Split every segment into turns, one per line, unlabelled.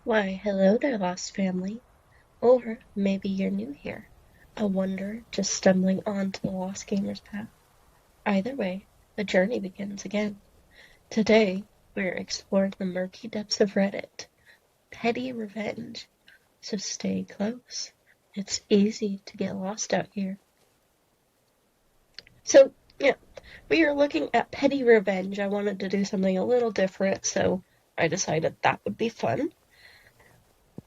Why, hello there, lost family. Or maybe you're new here, a wanderer just stumbling onto the Lost Gamer's path. Either way, the journey begins again. Today, we're exploring the murky depths of Reddit, petty revenge, so stay close. It's easy to get lost out here. So, yeah, we are looking at petty revenge. I wanted to do something a little different, so I decided that would be fun.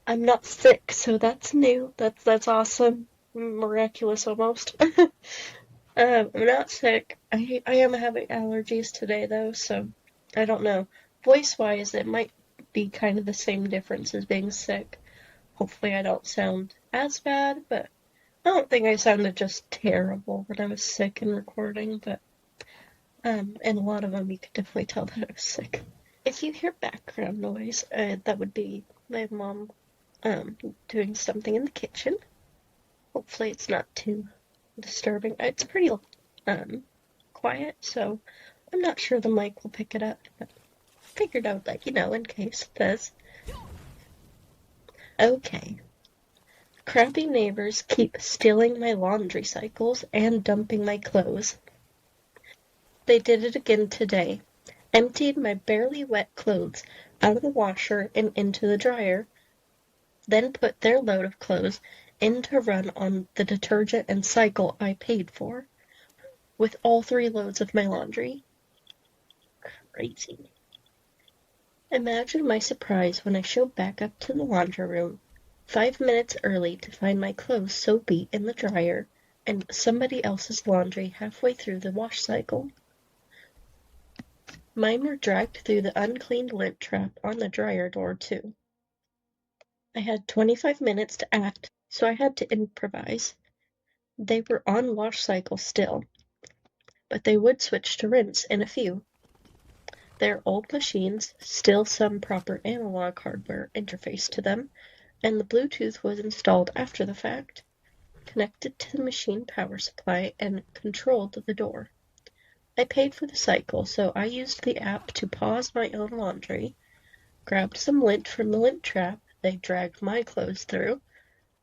I'm not sick, so that's new. That's awesome. Miraculous almost. I'm not sick. I am having allergies today though, so I don't know. Voice wise, it might be kind of the same difference as being sick. Hopefully, I don't sound as bad, but I don't think I sounded just terrible when I was sick and recording. But and a lot of them you could definitely tell that I was sick. If you hear background noise, that would be my mom doing something in the kitchen. Hopefully it's not too disturbing. It's pretty quiet, so I'm not sure the mic will pick it up, but figured I would let you know in case it does. Okay. Crappy neighbors keep stealing my laundry cycles and dumping my clothes. They did it again today. Emptied my barely wet clothes out of the washer and into the dryer, then put their load of clothes in to run on the detergent and cycle I paid for, with all three loads of my laundry. Crazy. Imagine my surprise when I showed back up to the laundry room 5 minutes early to find my clothes so beat in the dryer and somebody else's laundry halfway through the wash cycle. Mine were dragged through the uncleaned lint trap on the dryer door, too. I had 25 minutes to act, so I had to improvise. They were on wash cycle still, but they would switch to rinse in a few. They're old machines, still some proper analog hardware interface to them, and the Bluetooth was installed after the fact, connected to the machine power supply, and controlled the door. I paid for the cycle, so I used the app to pause my own laundry, grabbed some lint from the lint trap they dragged my clothes through,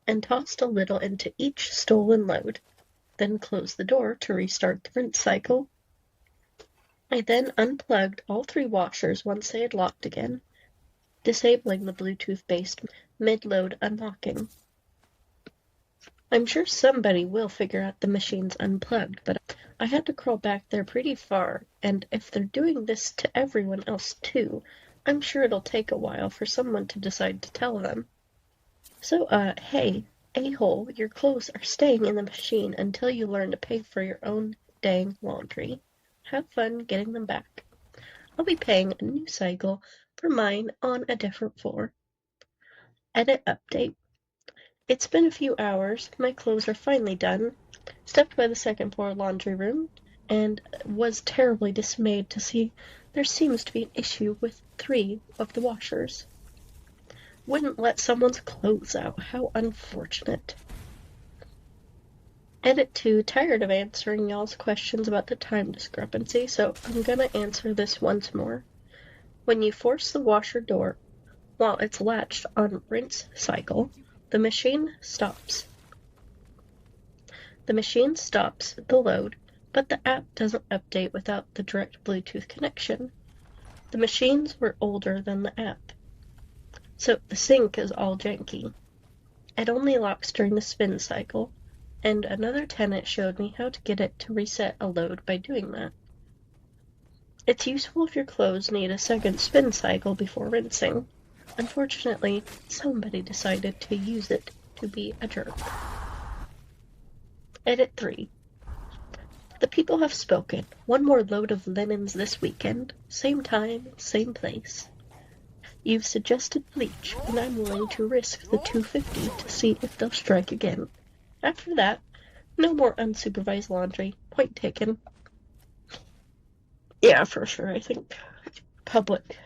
and tossed a little into each stolen load, then closed the door to restart the rinse cycle. I then unplugged all three washers once they had locked again, disabling the Bluetooth-based mid-load unlocking. I'm sure somebody will figure out the machine's unplugged, but I had to crawl back there pretty far, and if they're doing this to everyone else too, I'm sure it'll take a while for someone to decide to tell them. So, hey, a-hole, your clothes are staying in the machine until you learn to pay for your own dang laundry. Have fun getting them back. I'll be paying a new cycle for mine on a different floor. Edit update. It's been a few hours. My clothes are finally done. Stepped by the second floor laundry room and was terribly dismayed to see there seems to be an issue with three of the washers. Wouldn't let someone's clothes out. How unfortunate. Edit 2, tired of answering y'all's questions about the time discrepancy, so I'm gonna answer this once more. When you force the washer door while it's latched on rinse cycle, the machine stops. The machine stops the load, but the app doesn't update without the direct Bluetooth connection. The machines were older than the app, so the sync is all janky. It only locks during the spin cycle, and another tenant showed me how to get it to reset a load by doing that. It's useful if your clothes need a second spin cycle before rinsing. Unfortunately, somebody decided to use it to be a jerk. Edit 3. The people have spoken. One more load of linens this weekend. Same time, same place. You've suggested bleach, and I'm willing to risk the $2.50 to see if they'll strike again. After that, no more unsupervised laundry. Point taken. Yeah, for sure. I think public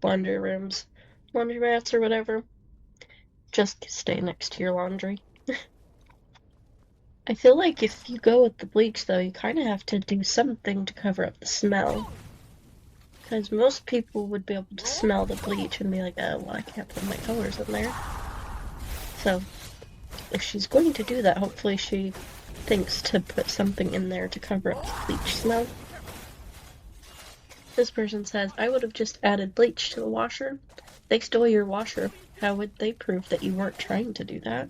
laundry rooms, laundromats or whatever, just stay next to your laundry. I feel like if you go with the bleach, though, you kind of have to do something to cover up the smell. Because most people would be able to smell the bleach and be like, oh, well, I can't put my colors in there. So, if she's going to do that, hopefully she thinks to put something in there to cover up the bleach smell. This person says, I would have just added bleach to the washer. They stole your washer. How would they prove that you weren't trying to do that?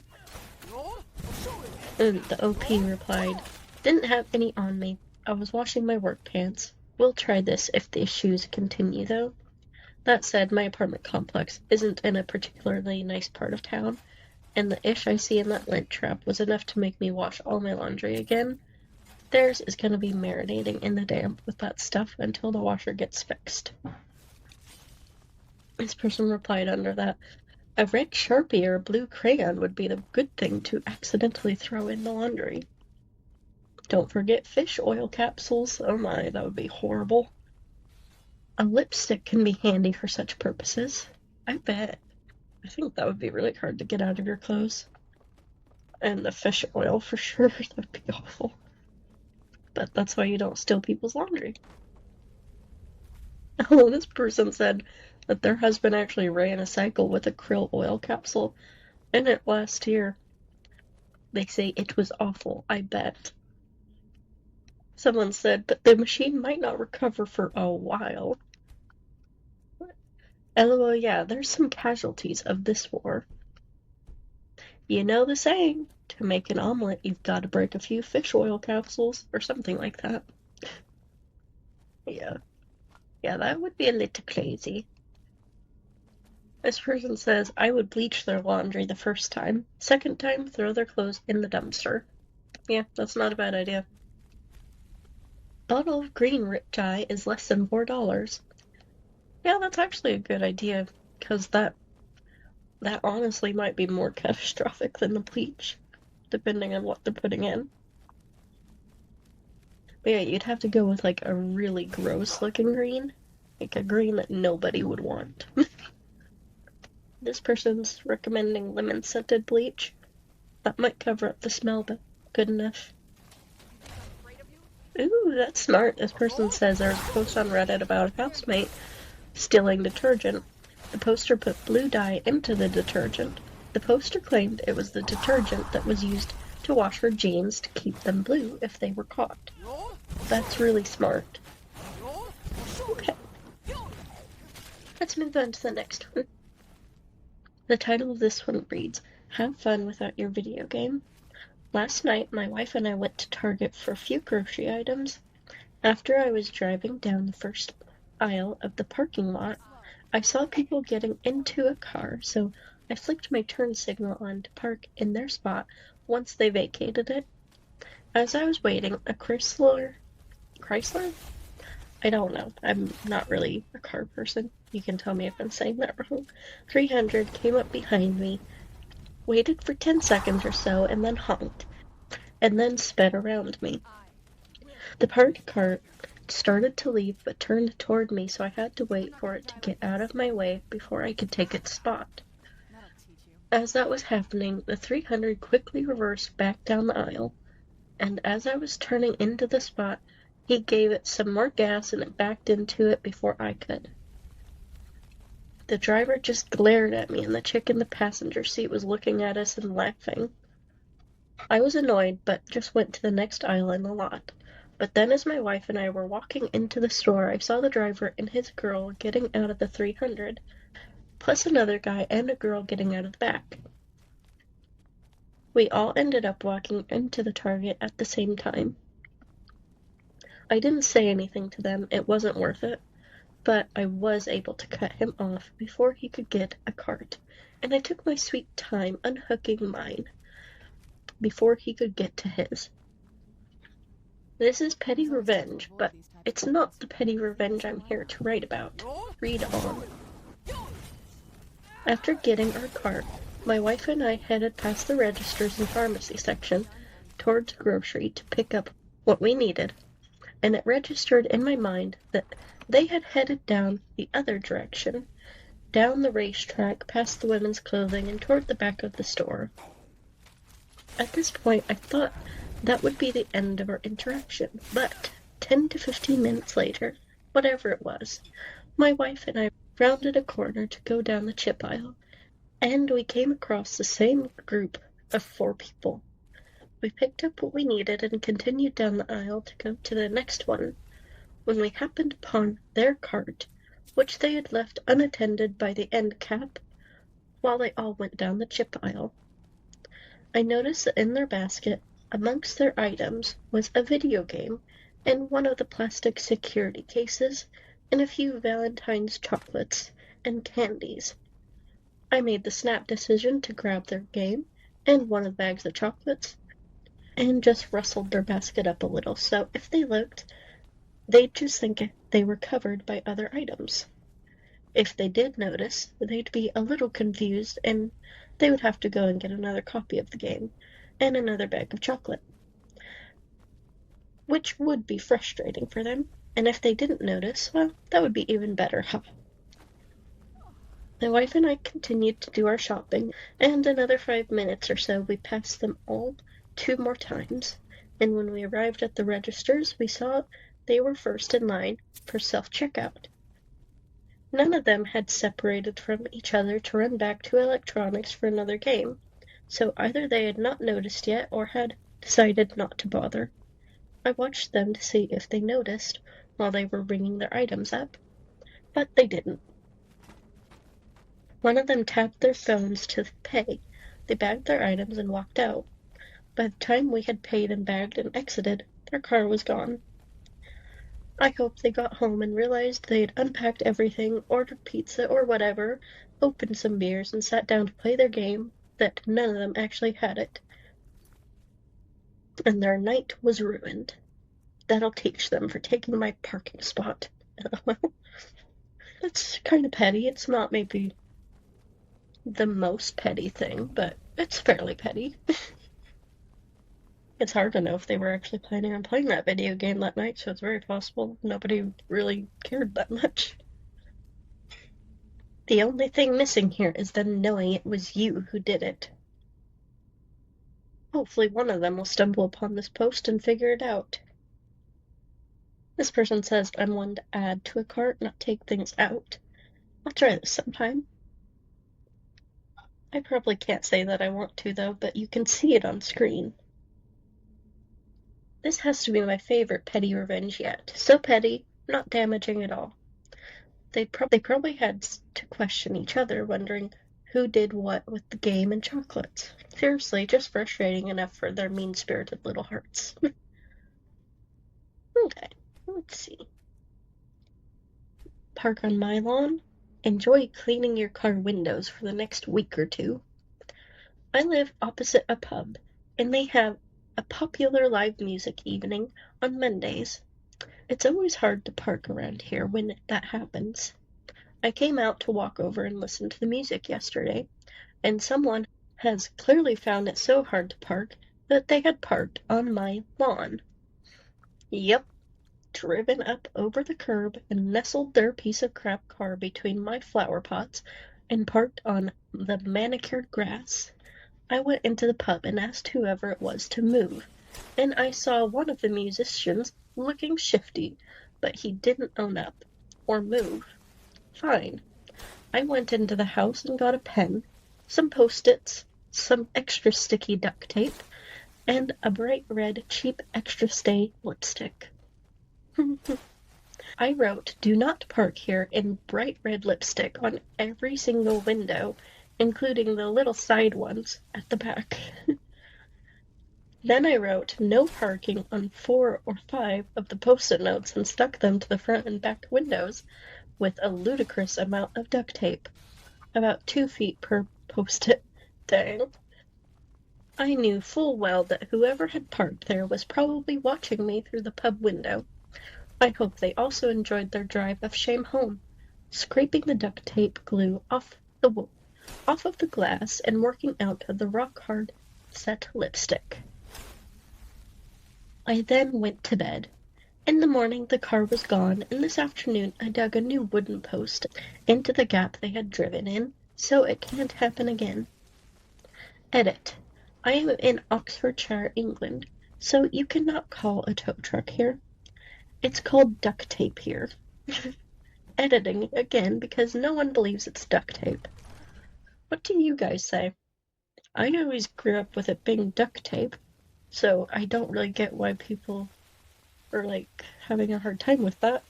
And the OP replied, didn't have any on me. I was washing my work pants. We'll try this if the issues continue, though. That said, my apartment complex isn't in a particularly nice part of town, and the ish I see in that lint trap was enough to make me wash all my laundry again. Theirs is going to be marinating in the damp with that stuff until the washer gets fixed. This person replied under that, a red Sharpie or a blue crayon would be the good thing to accidentally throw in the laundry. Don't forget fish oil capsules. Oh my, that would be horrible. A lipstick can be handy for such purposes. I bet. I think that would be really hard to get out of your clothes. And the fish oil, for sure. That would be awful. But that's why you don't steal people's laundry. Oh, this person said that their husband actually ran a cycle with a krill oil capsule in it last year. They say it was awful, I bet. Someone said, but the machine might not recover for a while. LOL, yeah, there's some casualties of this war. You know the saying, to make an omelet, you've got to break a few fish oil capsules, or something like that. Yeah, that would be a little crazy. This person says, I would bleach their laundry the first time. Second time, throw their clothes in the dumpster. Yeah, that's not a bad idea. Bottle of green dye is less than $4. Yeah, that's actually a good idea, because that honestly might be more catastrophic than the bleach, depending on what they're putting in. But yeah, you'd have to go with like a really gross looking green, like a green that nobody would want. This person's recommending lemon scented bleach. That might cover up the smell, but good enough. Ooh, that's smart. This person says there's a post on Reddit about a housemate stealing detergent. The poster put blue dye into the detergent. The poster claimed it was the detergent that was used to wash her jeans to keep them blue if they were caught. That's really smart. Okay. Let's move on to the next one. The title of this one reads, Have fun without your video game. Last night, my wife and I went to Target for a few grocery items. After I was driving down the first aisle of the parking lot, I saw people getting into a car, so I flicked my turn signal on to park in their spot once they vacated it. As I was waiting, a Chrysler? I don't know. I'm not really a car person. You can tell me if I'm saying that wrong. 300 came up behind me, waited for 10 seconds or so, and then honked, and then sped around me. The parked car started to leave but turned toward me, so I had to wait for it to get out of my way before I could take its spot. As that was happening, the 300 quickly reversed back down the aisle, and as I was turning into the spot, he gave it some more gas and it backed into it before I could. The driver just glared at me, and the chick in the passenger seat was looking at us and laughing. I was annoyed, but just went to the next aisle in the lot. But then as my wife and I were walking into the store, I saw the driver and his girl getting out of the 300, plus another guy and a girl getting out of the back. We all ended up walking into the Target at the same time. I didn't say anything to them, it wasn't worth it, but I was able to cut him off before he could get a cart, and I took my sweet time unhooking mine before he could get to his. This is petty revenge, but it's not the petty revenge I'm here to write about. Read on. After getting our cart, my wife and I headed past the registers and pharmacy section towards grocery to pick up what we needed, and it registered in my mind that they had headed down the other direction, down the racetrack, past the women's clothing, and toward the back of the store. At this point, I thought that would be the end of our interaction, but 10 to 15 minutes later, whatever it was, My wife and I rounded a corner to go down the chip aisle, and we came across the same group of 4 people. We picked up what we needed and continued down the aisle to go to the next one, when we happened upon their cart, which they had left unattended by the end cap, while they all went down the chip aisle. I noticed that in their basket, amongst their items, was a video game and one of the plastic security cases, and a few Valentine's chocolates and candies. I made the snap decision to grab their game and one of the bags of chocolates, and just rustled their basket up a little, so if they looked, they'd just think they were covered by other items. If they did notice, they'd be a little confused, and they would have to go and get another copy of the game and another bag of chocolate, which would be frustrating for them. And if they didn't notice, well, that would be even better, huh? My wife and I continued to do our shopping, and another 5 minutes or so we passed them all 2 more times, and when we arrived at the registers, we saw they were first in line for self-checkout. None of them had separated from each other to run back to electronics for another game, so either they had not noticed yet or had decided not to bother. I watched them to see if they noticed while they were ringing their items up, but they didn't. One of them tapped their phones to pay. They bagged their items and walked out. By the time we had paid and bagged and exited, their car was gone. I hope they got home and realized they'd unpacked everything, ordered pizza or whatever, opened some beers, and sat down to play their game, that none of them actually had it. And their night was ruined. That'll teach them for taking my parking spot. That's kind of petty. It's not maybe the most petty thing, but it's fairly petty. It's hard to know if they were actually planning on playing that video game that night, so it's very possible nobody really cared that much. The only thing missing here is them knowing it was you who did it. Hopefully one of them will stumble upon this post and figure it out. This person says I'm one to add to a cart, not take things out. I'll try this sometime. I probably can't say that I want to, though, but you can see it on screen. This has to be my favorite petty revenge yet. So petty, not damaging at all. They probably had to question each other, wondering who did what with the game and chocolates. Seriously, just frustrating enough for their mean-spirited little hearts. Okay, let's see. Park on my lawn. Enjoy cleaning your car windows for the next week or 2. I live opposite a pub, and they have a popular live music evening on Mondays. It's always hard to park around here when that happens. I came out to walk over and listen to the music yesterday, and someone has clearly found it so hard to park that they had parked on my lawn. Yep, driven up over the curb and nestled their piece of crap car between my flower pots and parked on the manicured grass. I went into the pub and asked whoever it was to move, and I saw one of the musicians looking shifty, but he didn't own up or move. Fine. I went into the house and got a pen, some Post-its, some extra sticky duct tape, and a bright red cheap extra stay lipstick. I wrote "Do not park here" in bright red lipstick on every single window, including the little side ones at the back. Then I wrote "No parking" on 4 or 5 of the Post-it notes and stuck them to the front and back windows with a ludicrous amount of duct tape, about 2 feet per Post-it. Dang. I knew full well that whoever had parked there was probably watching me through the pub window. I hope they also enjoyed their drive of shame home, scraping the duct tape glue off of the glass and working out the rock-hard set lipstick. I then went to bed. In the morning the car was gone, and this afternoon I dug a new wooden post into the gap they had driven in, so it can't happen again. Edit. I am in Oxfordshire, England, so you cannot call a tow truck here. It's called duct tape here. editing again because no one believes it's duct tape. What do you guys say? I always grew up with it being duct tape, so I don't really get why people are like having a hard time with that.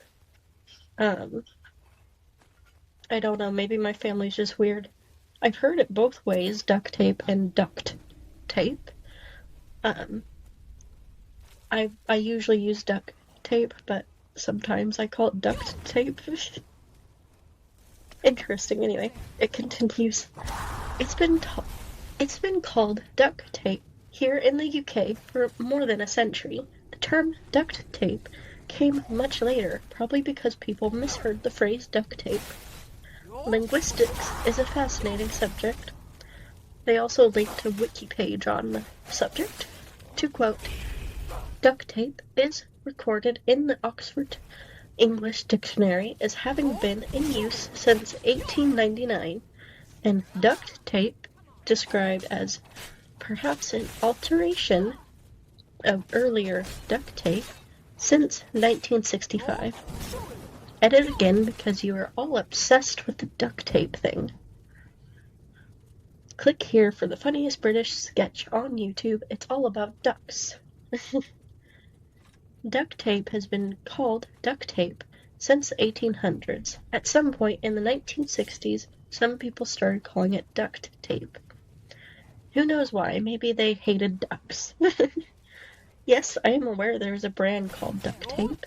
Um, I don't know, maybe my family's just weird. I've heard it both ways, duct tape and duct tape. Um, I usually use duct tape, but sometimes I call it duct tape. Interesting. Anyway, it continues. It's been it's been called duct tape here in the UK for more than a century. The term duct tape came much later, probably because people misheard the phrase duct tape. Linguistics is a fascinating subject. They also linked a wiki page on the subject. To quote, duct tape is recorded in the Oxford English Dictionary as having been in use since 1899, and duct tape described as perhaps an alteration of earlier duct tape since 1965. Edit again because you are all obsessed with the duct tape thing. Click here for the funniest British sketch on YouTube. It's all about ducks. Duct tape has been called duct tape since the 1800s. At some point in the 1960s, some people started calling it duct tape. Who knows why? Maybe they hated ducks. Yes, I am aware there is a brand called duct tape.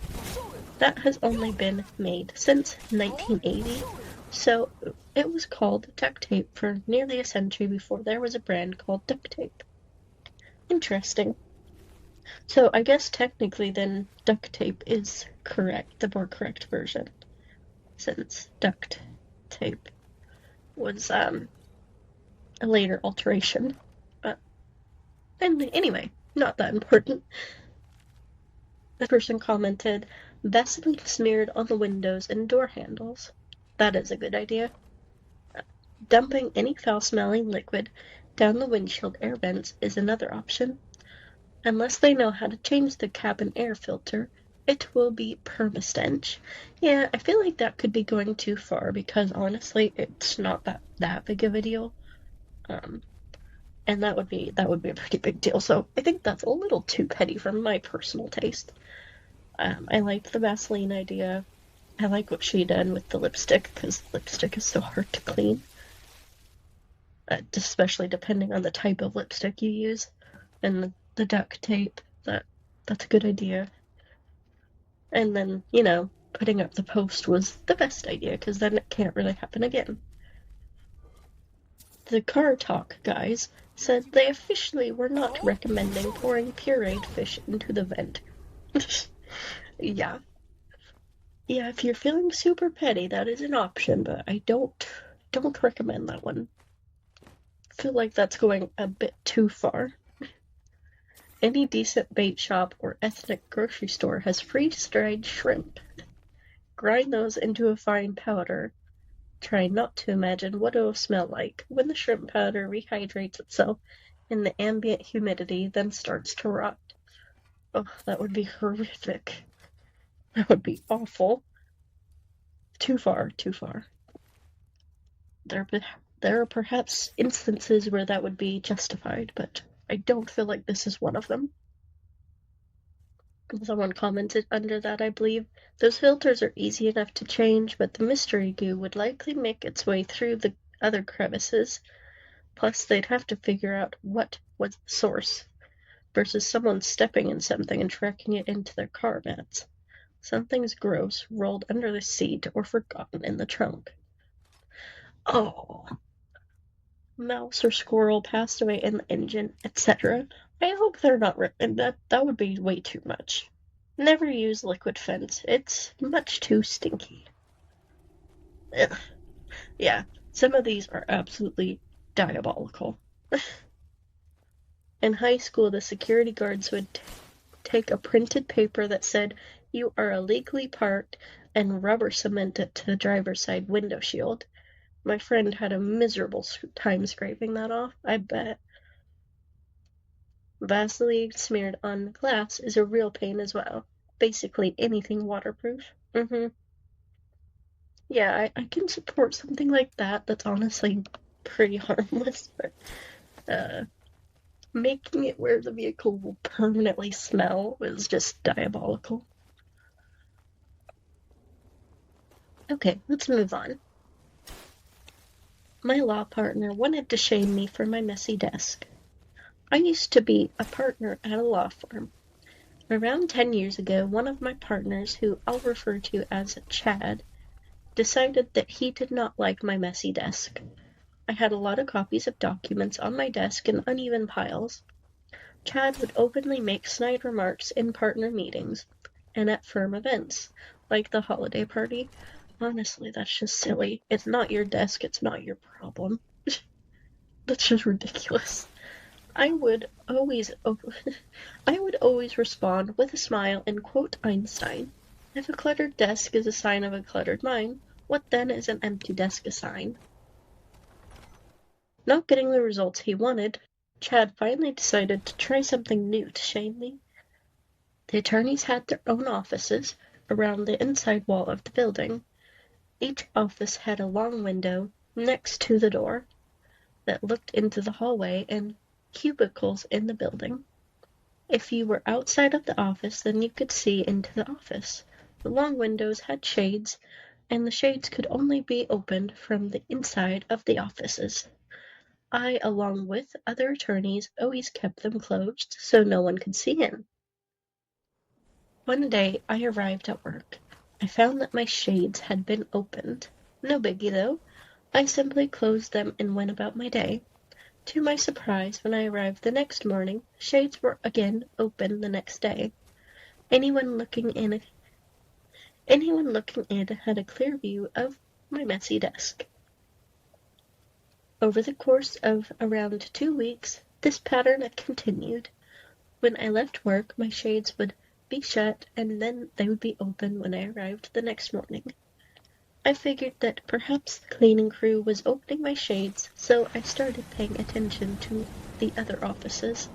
That has only been made since 1980, so it was called duct tape for nearly a century before there was a brand called duct tape. Interesting. So I guess technically then duct tape is correct, the more correct version, since duct tape was a later alteration. But anyway, not that important. The person commented, Vaseline smeared on the windows and door handles. That is a good idea. Dumping any foul-smelling liquid down the windshield air vents is another option. Unless they know how to change the cabin air filter, it will be perma-stench. Yeah, I feel like that could be going too far because honestly, it's not that big of a deal. And that would be a pretty big deal. So I think that's a little too petty for my personal taste. I liked the Vaseline idea. I like what she did with the lipstick because lipstick is so hard to clean, especially depending on the type of lipstick you use. And the duct tape, that's a good idea. And then, putting up the post was the best idea because then it can't really happen again. The Car Talk guys said they officially were not recommending pouring pureed fish into the vent. Yeah. Yeah, if you're feeling super petty, that is an option, but I don't recommend that one. I feel like that's going a bit too far. Any decent bait shop or ethnic grocery store has freeze-dried shrimp. Grind those into a fine powder. Try not to imagine what it will smell like when the shrimp powder rehydrates itself in the ambient humidity, then starts to rot. Oh, that would be horrific. That would be awful. Too far, too far. There are perhaps instances where that would be justified, but I don't feel like this is one of them. Someone commented under that, I believe. Those filters are easy enough to change, but the mystery goo would likely make its way through the other crevices. Plus, they'd have to figure out what was the source, versus someone stepping in something and tracking it into their car mats. Something's gross rolled under the seat or forgotten in the trunk. Oh, mouse or squirrel passed away in the engine, etc. I hope they're not and that would be way too much. Never use liquid fence. It's much too stinky. Ugh. Yeah, some of these are absolutely diabolical. In high school, the security guards would take a printed paper that said, "You are illegally parked," and rubber cement it to the driver's side window shield. My friend had a miserable time scraping that off, I bet. Vaseline smeared on glass is a real pain as well. Basically anything waterproof. Yeah, I can support something like that. That's honestly pretty harmless, but making it where the vehicle will permanently smell is just diabolical. Okay, let's move on. My law partner wanted to shame me for my messy desk. I used to be a partner at a law firm. Around 10 years ago, one of my partners, who I'll refer to as Chad, decided that he did not like my messy desk. I had a lot of copies of documents on my desk in uneven piles. Chad would openly make snide remarks in partner meetings and at firm events, like the holiday party. Honestly, that's just silly. It's not your desk, it's not your problem. That's just ridiculous. I would always I would always respond with a smile and quote Einstein. If a cluttered desk is a sign of a cluttered mind, what then is an empty desk a sign? Not getting the results he wanted, Chad finally decided to try something new to shame me. The attorneys had their own offices around the inside wall of the building. Each office had a long window next to the door that looked into the hallway and cubicles in the building. If you were outside of the office, then you could see into the office. The long windows had shades, and the shades could only be opened from the inside of the offices. I, along with other attorneys, always kept them closed so no one could see in. One day I arrived at work. I found that my shades had been opened. No biggie though. I simply closed them and went about my day. To my surprise, when I arrived the next morning, shades were again open the next day. Anyone looking in had a clear view of my messy desk. Over the course of around 2 weeks, this pattern continued. When I left work, my shades would be shut and then they would be open when I arrived the next morning. I figured that perhaps the cleaning crew was opening my shades, so I started paying attention to the other offices.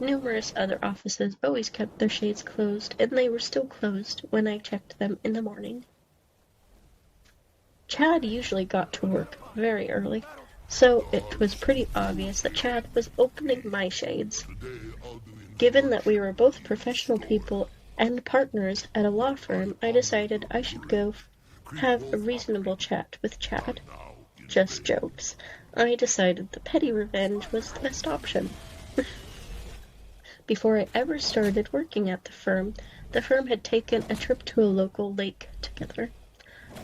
Numerous other offices always kept their shades closed, and they were still closed when I checked them in the morning. Chad usually got to work very early, so it was pretty obvious that Chad was opening my shades. Given that we were both professional people and partners at a law firm, I decided I should go have a reasonable chat with Chad. Just jokes. I decided the petty revenge was the best option. Before I ever started working at the firm had taken a trip to a local lake together.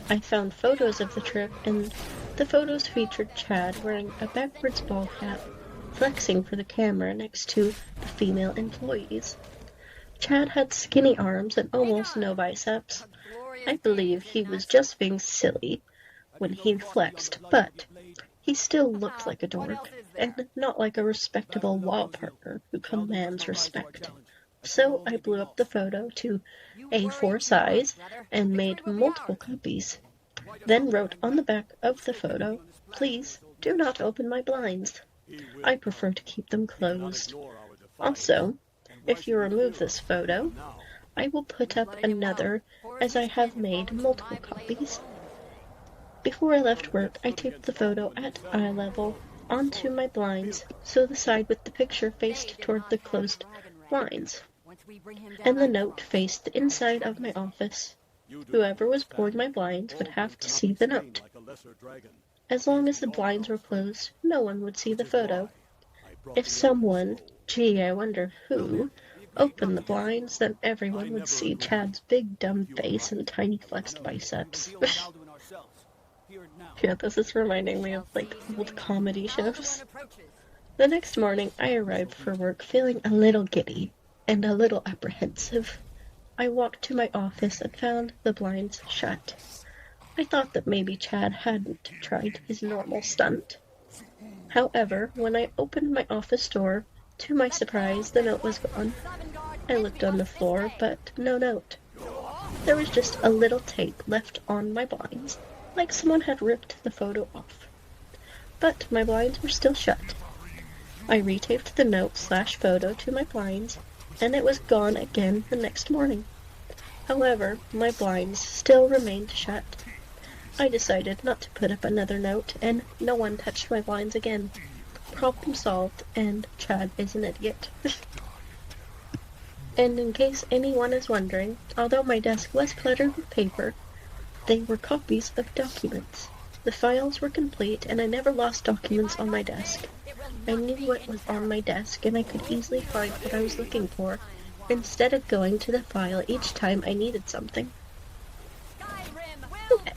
I found photos of the trip, and the photos featured Chad wearing a backwards ball cap, flexing for the camera next to the female employees. Chad had skinny arms and almost no biceps. I believe he was just being silly when he flexed, but he still looked like a dork, and not like a respectable law partner who commands respect. So I blew up the photo to A4 size and made multiple copies. Then wrote on the back of the photo, "Please do not open my blinds. I prefer to keep them closed. Also, if you remove this photo, I will put up another, as I have made multiple copies." Before I left work, I taped the photo at eye level onto my blinds, so the side with the picture faced toward the closed blinds, and the note faced the inside of my office. Whoever was pulling my blinds would have to see the note. As long as the blinds were closed, no one would see the photo. If someone, gee, I wonder who, opened the blinds, then everyone would see Chad's big dumb face and tiny flexed biceps. Yeah, this is reminding me of like old comedy shows. The next morning, I arrived for work feeling a little giddy and a little apprehensive. I walked to my office and found the blinds shut. I thought that maybe Chad hadn't tried his normal stunt. However, when I opened my office door, to my surprise, the note was gone. I looked on the floor, but no note. There was just a little tape left on my blinds, like someone had ripped the photo off. But my blinds were still shut. I retaped the note/photo to my blinds, and it was gone again the next morning. However, my blinds still remained shut. I decided not to put up another note, and no one touched my lines again. Problem solved, and Chad is an idiot. And in case anyone is wondering, although my desk was cluttered with paper, they were copies of documents. The files were complete, and I never lost documents on my desk. I knew what was on my desk, and I could easily find what I was looking for, instead of going to the file each time I needed something. Okay,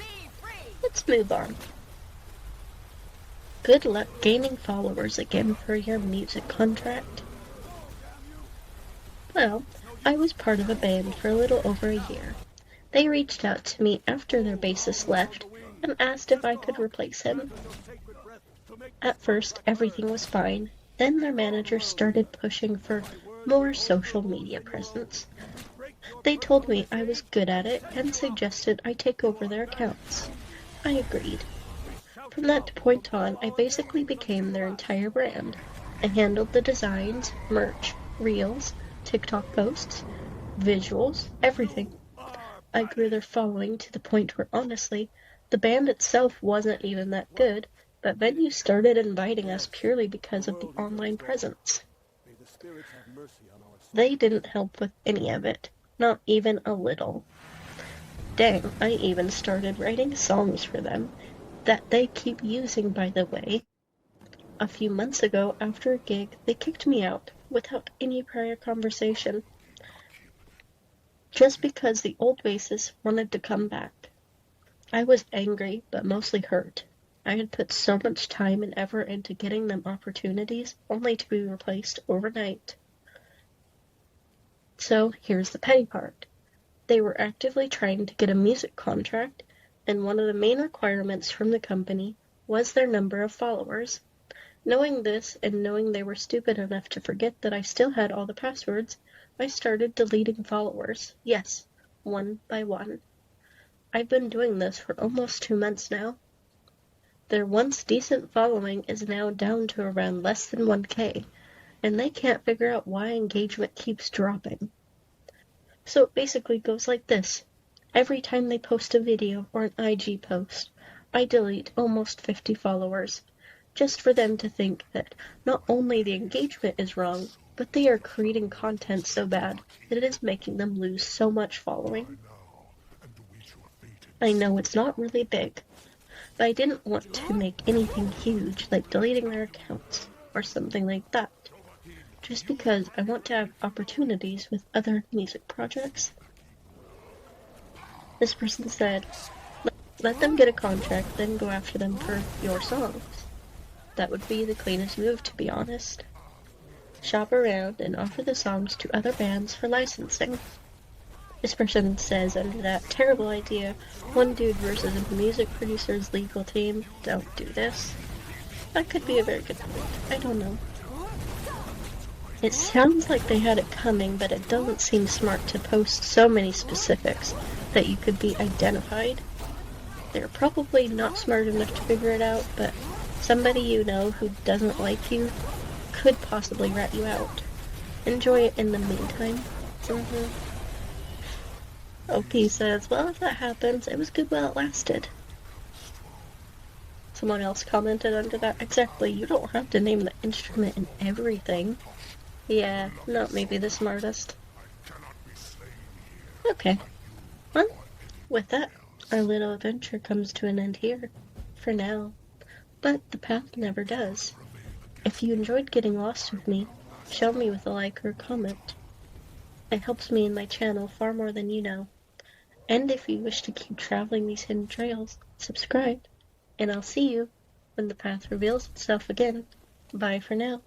let's move on. Good luck gaining followers again for your music contract. Well, I was part of a band for a little over a year. They reached out to me after their bassist left and asked if I could replace him. At first, everything was fine. Then their manager started pushing for more social media presence. They told me I was good at it and suggested I take over their accounts. I agreed. From that point on, I basically became their entire brand. I handled the designs, merch, reels, TikTok posts, visuals, everything. I grew their following to the point where, honestly, the band itself wasn't even that good, but venues started inviting us purely because of the online presence. They didn't help with any of it, not even a little. Dang, I even started writing songs for them, that they keep using, by the way. A few months ago, after a gig, they kicked me out without any prior conversation, just because the old bassist wanted to come back. I was angry, but mostly hurt. I had put so much time and effort into getting them opportunities, only to be replaced overnight. So here's the petty part. They were actively trying to get a music contract, and one of the main requirements from the company was their number of followers. Knowing this, and knowing they were stupid enough to forget that I still had all the passwords, I started deleting followers. Yes, one by one. I've been doing this for almost 2 months now. Their once decent following is now down to around less than 1K, and they can't figure out why engagement keeps dropping. So it basically goes like this. Every time they post a video or an IG post, I delete almost 50 followers, just for them to think that not only the engagement is wrong, but they are creating content so bad that it is making them lose so much following. I know it's not really big, but I didn't want to make anything huge like deleting their accounts or something like that, just because I want to have opportunities with other music projects. This person said, let them get a contract, then go after them for your songs. That would be the cleanest move, to be honest. Shop around and offer the songs to other bands for licensing. This person says under that terrible idea, one dude versus a music producer's legal team, don't do this. That could be a very good point. I don't know. It sounds like they had it coming, but it doesn't seem smart to post so many specifics that you could be identified. They're probably not smart enough to figure it out, but somebody you know who doesn't like you could possibly rat you out. Enjoy it in the meantime. OP says, well, if that happens, it was good while it lasted. Someone else commented under that, exactly, you don't have to name the instrument and everything. Yeah, not maybe the smartest. Okay. Well, with that, our little adventure comes to an end here, for now. But the path never does. If you enjoyed getting lost with me, show me with a like or a comment. It helps me and my channel far more than you know. And if you wish to keep traveling these hidden trails, subscribe. And I'll see you when the path reveals itself again. Bye for now.